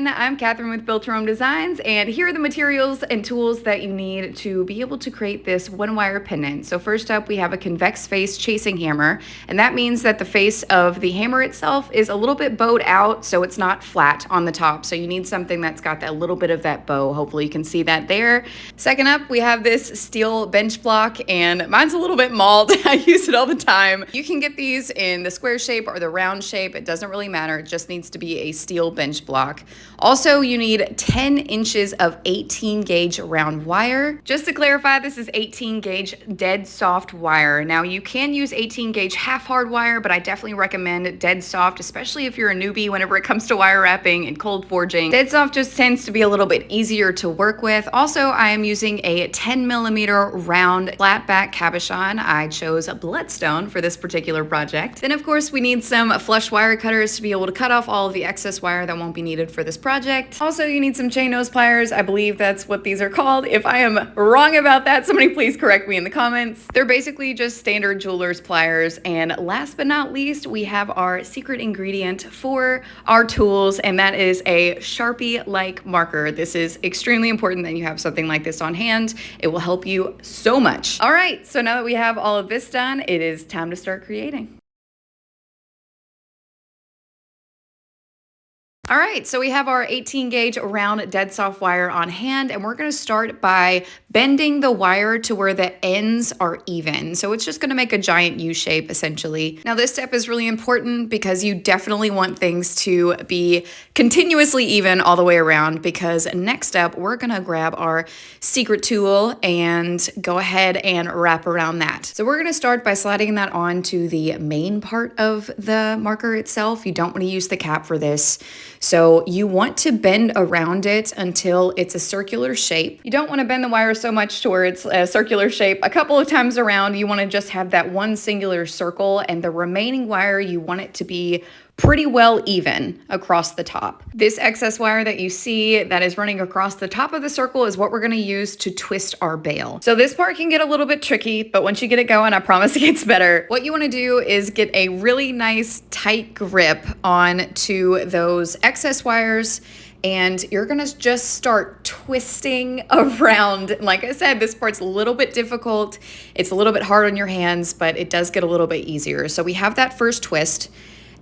everyone, I'm Catherine with Built Your Own Designs, and here are the materials and tools that you need to be able to create this one-wire pendant. So first up, we have a convex face chasing hammer, and that means that the face of the hammer itself is a little bit bowed out, so it's not flat on the top. So you need something that's got that little bit of that bow. Hopefully you can see that there. Second up, we have this steel bench block, and mine's a little bit mauled. I use it all the time. You can get these in the square shape or the round shape. It doesn't really matter. It just needs to be a steel bench block. Also, you need 10 inches of 18 gauge round wire. Just to clarify, this is 18 gauge dead soft wire. Now you can use 18 gauge half hard wire, but I definitely recommend dead soft, especially if you're a newbie whenever it comes to wire wrapping and cold forging. Dead soft just tends to be a little bit easier to work with. Also, I am using a 10 millimeter round flat back cabochon. I chose a bloodstone for this particular project. Then of course we need some flush wire cutters to be able to cut off all of the excess wire that won't be needed for this project. Also, you need some chain nose pliers. I believe that's what these are called. If I am wrong about that, somebody please correct me in the comments. They're basically just standard jeweler's pliers. And last but not least, we have our secret ingredient for our tools, and that is a Sharpie-like marker. This is extremely important that you have something like this on hand. It will help you so much. All right, so now that we have all of this done, it is time to start creating. All right, so we have our 18 gauge round dead soft wire on hand, and we're gonna start by bending the wire to where the ends are even. So it's just gonna make a giant U shape essentially. Now this step is really important because you definitely want things to be continuously even all the way around, because next up we're gonna grab our secret tool and go ahead and wrap around that. So we're gonna start by sliding that onto the main part of the marker itself. You don't wanna use the cap for this. So you want to bend around it until it's a circular shape. You don't want to bend the wire so much to where it's a circular shape. A couple of times around, you want to just have that one singular circle, and the remaining wire, you want it to be pretty well even across the top. This excess wire that you see that is running across the top of the circle is what we're gonna use to twist our bail. So this part can get a little bit tricky, but once you get it going, I promise it gets better. What you wanna do is get a really nice tight grip onto those excess wires, and you're gonna just start twisting around. Like I said, this part's a little bit difficult. It's a little bit hard on your hands, but it does get a little bit easier. So we have that first twist,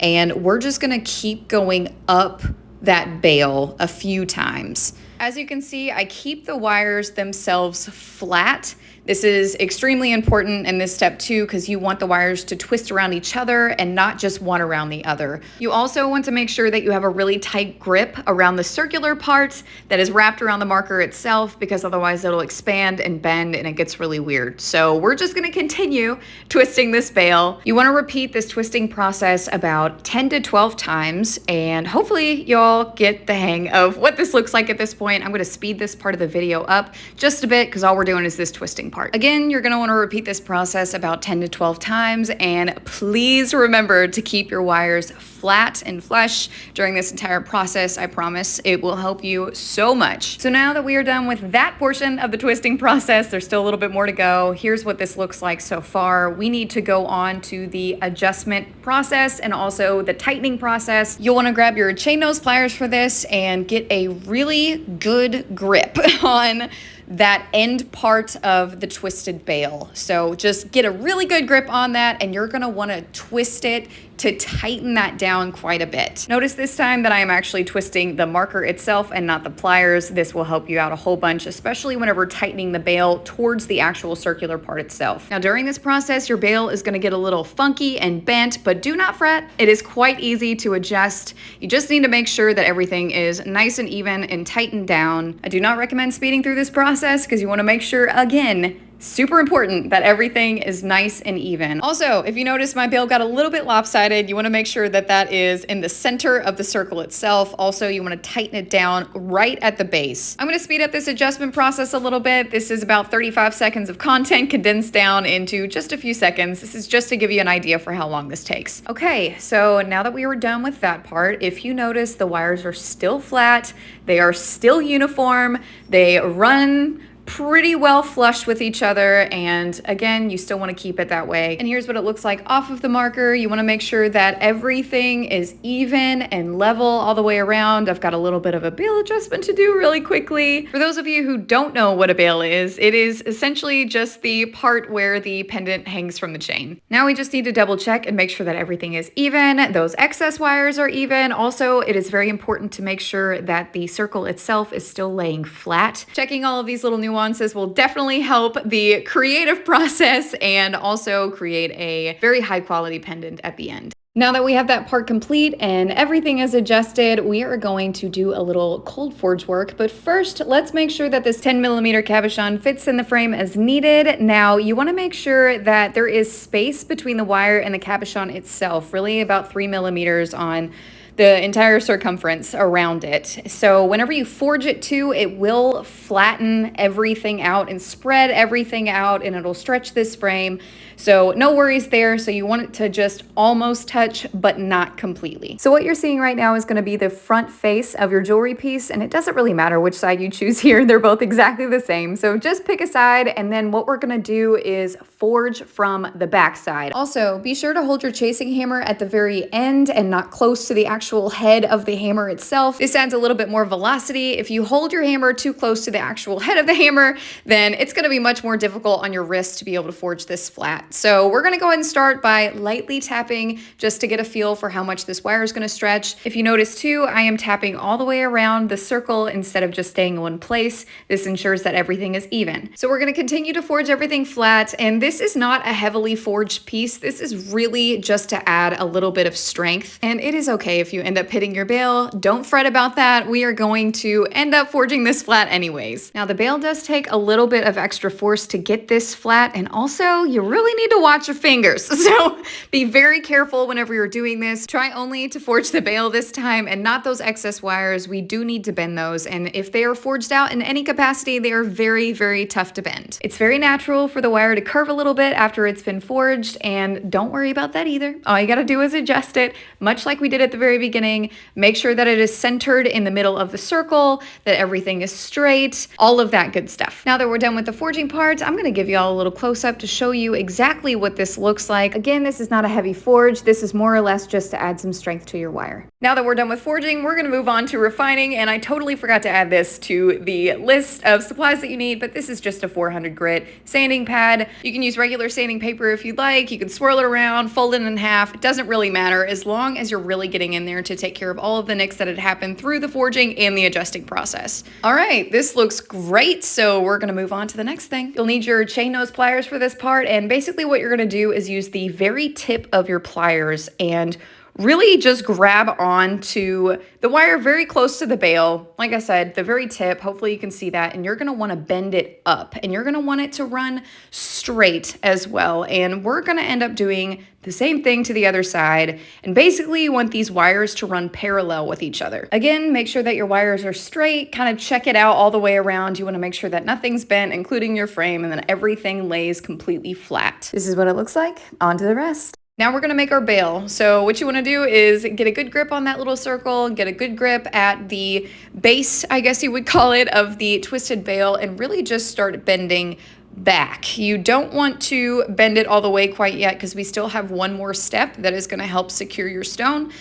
and we're just gonna keep going up that bail a few times. As you can see, I keep the wires themselves flat. This is extremely important in this step too, because you want the wires to twist around each other and not just one around the other. You also want to make sure that you have a really tight grip around the circular part that is wrapped around the marker itself, because otherwise it'll expand and bend and it gets really weird. So we're just gonna continue twisting this bail. You wanna repeat this twisting process about 10 to 12 times, and hopefully y'all get the hang of what this looks like at this point. I'm gonna speed this part of the video up just a bit because all we're doing is this twisting part. Again, you're gonna wanna repeat this process about 10 to 12 times, and please remember to keep your wires flat and flush during this entire process. I promise it will help you so much. So now that we are done with that portion of the twisting process, there's still a little bit more to go. Here's what this looks like so far. We need to go on to the adjustment process and also the tightening process. You'll wanna grab your chain nose pliers for this and get a really good grip on that end part of the twisted bail. So just get a really good grip on that, and you're gonna wanna twist it to tighten that down quite a bit. Notice this time that I am actually twisting the marker itself and not the pliers. This will help you out a whole bunch, especially whenever tightening the bail towards the actual circular part itself. Now during this process, your bail is gonna get a little funky and bent, but do not fret. It is quite easy to adjust. You just need to make sure that everything is nice and even and tightened down. I do not recommend speeding through this process because you wanna make sure, again, super important that everything is nice and even. Also, if you notice my bail got a little bit lopsided, you want to make sure that that is in the center of the circle itself. Also, you want to tighten it down right at the base. I'm going to speed up this adjustment process a little bit. This is about 35 seconds of content condensed down into just a few seconds. This is just to give you an idea for how long this takes. Okay, so now that we were done with that part, if you notice the wires are still flat, they are still uniform, they run pretty well flush with each other, and again, you still want to keep it that way. And here's what it looks like off of the marker. You want to make sure that everything is even and level all the way around. I've got a little bit of a bail adjustment to do really quickly. For those of you who don't know what a bail is, it is essentially just the part where the pendant hangs from the chain. Now we just need to double check and make sure that everything is even. Those excess wires are even. Also, it is very important to make sure that the circle itself is still laying flat. Checking all of these little nuances will definitely help the creative process and also create a very high quality pendant at the end. Now that we have that part complete and everything is adjusted, we are going to do a little cold forge work. But first, let's make sure that this 10mm cabochon fits in the frame as needed. Now, you want to make sure that there is space between the wire and the cabochon itself, really about 3mm on the entire circumference around it. So whenever you forge it too, it will flatten everything out and spread everything out, and it'll stretch this frame. So no worries there. So you want it to just almost touch, but not completely. So what you're seeing right now is going to be the front face of your jewelry piece, and it doesn't really matter which side you choose here. They're both exactly the same. So just pick a side, and then what we're going to do is forge from the back side. Also, be sure to hold your chasing hammer at the very end and not close to the actual head of the hammer itself. This adds a little bit more velocity. If you hold your hammer too close to the actual head of the hammer, then it's going to be much more difficult on your wrist to be able to forge this flat. So we're going to go ahead and start by lightly tapping just to get a feel for how much this wire is going to stretch. If you notice too, I am tapping all the way around the circle instead of just staying in one place. This ensures that everything is even. So we're going to continue to forge everything flat, and this is not a heavily forged piece. This is really just to add a little bit of strength, and it is okay if you end up hitting your bail. Don't fret about that. We are going to end up forging this flat anyways. Now the bail does take a little bit of extra force to get this flat, and also you really need to watch your fingers. So be very careful whenever you're doing this. Try only to forge the bail this time and not those excess wires. We do need to bend those, and if they are forged out in any capacity, they are very, very tough to bend. It's very natural for the wire to curve a little bit after it's been forged, and don't worry about that either. All you gotta do is adjust it, much like we did at the very beginning. Make sure that it is centered in the middle of the circle, that everything is straight, all of that good stuff. Now that we're done with the forging part, I'm gonna give you all a little close-up to show you exactly what this looks like. Again, this is not a heavy forge. This is more or less just to add some strength to your wire. Now that we're done with forging, we're gonna move on to refining, and I totally forgot to add this to the list of supplies that you need, but this is just a 400 grit sanding pad. You can use regular sanding paper if you'd like. You can swirl it around, fold it in half. It doesn't really matter as long as you're really getting in there to take care of all of the nicks that had happened through the forging and the adjusting process. All right, this looks great. So we're gonna move on to the next thing. You'll need your chain nose pliers for this part, and basically what you're gonna do is use the very tip of your pliers and really just grab onto the wire very close to the bail. Like I said, the very tip, hopefully you can see that, and you're gonna wanna bend it up, and you're gonna want it to run straight as well. And we're gonna end up doing the same thing to the other side. And basically you want these wires to run parallel with each other. Again, make sure that your wires are straight, kind of check it out all the way around. You wanna make sure that nothing's bent, including your frame, and then everything lays completely flat. This is what it looks like. On to the rest. Now we're gonna make our bail. So what you wanna do is get a good grip on that little circle, get a good grip at the base, I guess you would call it, of the twisted bail, and really just start bending back. You don't want to bend it all the way quite yet because we still have one more step that is gonna help secure your stone.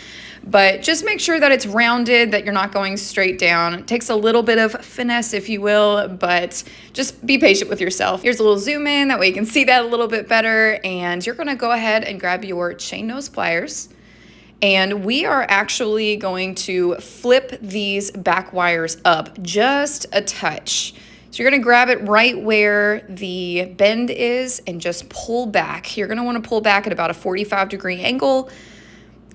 But just make sure that it's rounded, that you're not going straight down. It takes a little bit of finesse, if you will, but just be patient with yourself. Here's a little zoom in, that way you can see that a little bit better. And you're gonna go ahead and grab your chain nose pliers. And we are actually going to flip these back wires up just a touch. So you're gonna grab it right where the bend is and just pull back. You're gonna wanna pull back at about a 45-degree angle.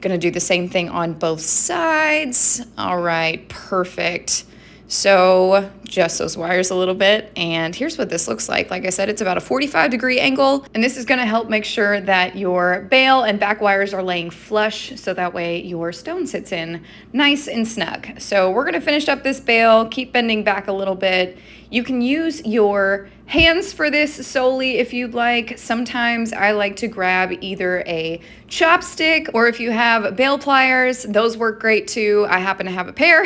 Gonna do the same thing on both sides. All right, perfect. So just those wires a little bit, and here's what this looks like. Like I said, it's about a 45-degree angle, and this is gonna help make sure that your bail and back wires are laying flush, so that way your stone sits in nice and snug. So we're gonna finish up this bail, keep bending back a little bit. You can use your hands for this solely if you'd like. Sometimes I like to grab either a chopstick, or if you have bale pliers, those work great too. I happen to have a pair.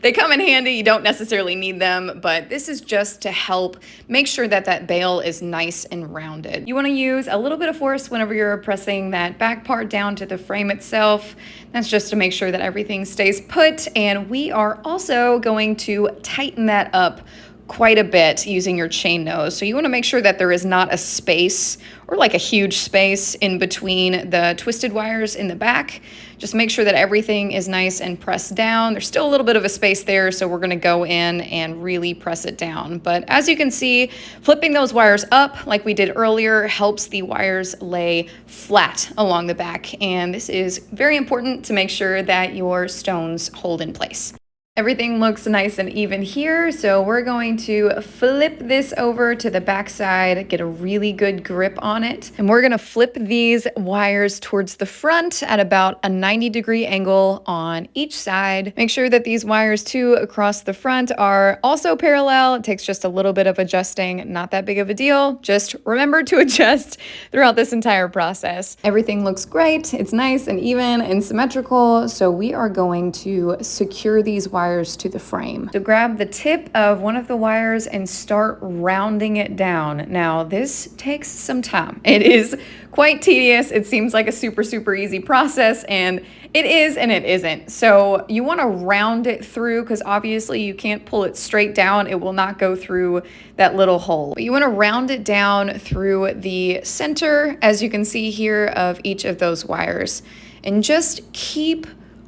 They come in handy. You don't necessarily need them, but this is just to help make sure that that bale is nice and rounded. You want to use a little bit of force whenever you're pressing that back part down to the frame itself. That's just to make sure that everything stays put, and we are also going to tighten that up quite a bit using your chain nose. So you want to make sure that there is not a space or like a huge space in between the twisted wires in the back. Just make sure that everything is nice and pressed down. There's still a little bit of a space there, so we're going to go in and really press it down. But as you can see, flipping those wires up like we did earlier helps the wires lay flat along the back. And this is very important to make sure that your stones hold in place. Everything looks nice and even here, so we're going to flip this over to the back side, get a really good grip on it, and we're going to flip these wires towards the front at about a 90-degree angle on each side. Make sure that these wires too across the front are also parallel. It takes just a little bit of adjusting, not that big of a deal. Just remember to adjust throughout this entire process. Everything looks great. It's nice and even and symmetrical, so we are going to secure these wires to the frame. So grab the tip of one of the wires and start rounding it down. Now this takes some time. It is quite tedious. It seems like a super easy process, and it is and it isn't. So you want to round it through, because obviously you can't pull it straight down. It will not go through that little hole. But you want to round it down through the center, as you can see here, of each of those wires, and just keep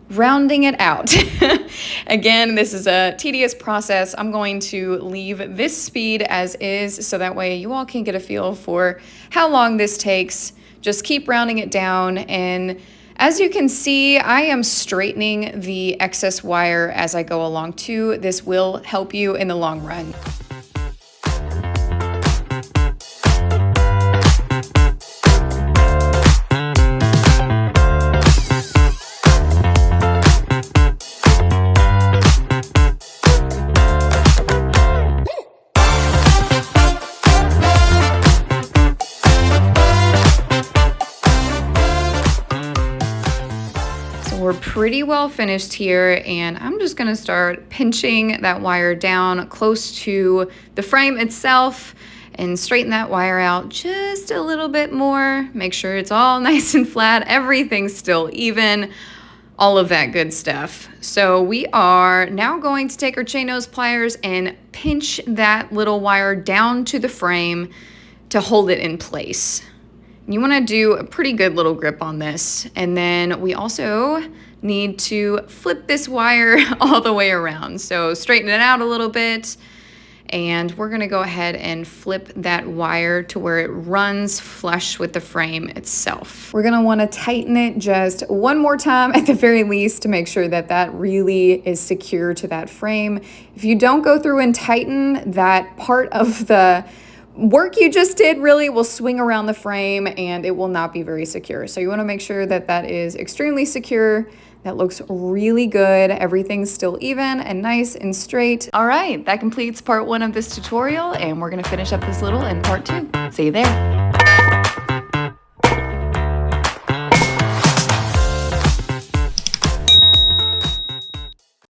rounding it out. Again, this is a tedious process. I'm going to leave this speed as is, so that way you all can get a feel for how long this takes. Just keep rounding it down, and as you can see, I am straightening the excess wire as I go along too. This will help you in the long run. We're pretty well finished here, and I'm just gonna start pinching that wire down close to the frame itself and straighten that wire out just a little bit more. Make sure it's all nice and flat, everything's still even, all of that good stuff. So we are now going to take our chain nose pliers and pinch that little wire down to the frame to hold it in place. You want to do a pretty good little grip on this, and then we also need to flip this wire all the way around. So straighten it out a little bit, and we're going to go ahead and flip that wire to where it runs flush with the frame itself. We're going to want to tighten it just one more time at the very least to make sure that that really is secure to that frame. If you don't go through and tighten, that part of the work you just did really will swing around the frame and it will not be very secure. So you want to make sure that that is extremely secure. That looks really good. Everything's still even and nice and straight. All right, that completes part 1 of this tutorial, and we're going to finish up this little in part 2. See you there.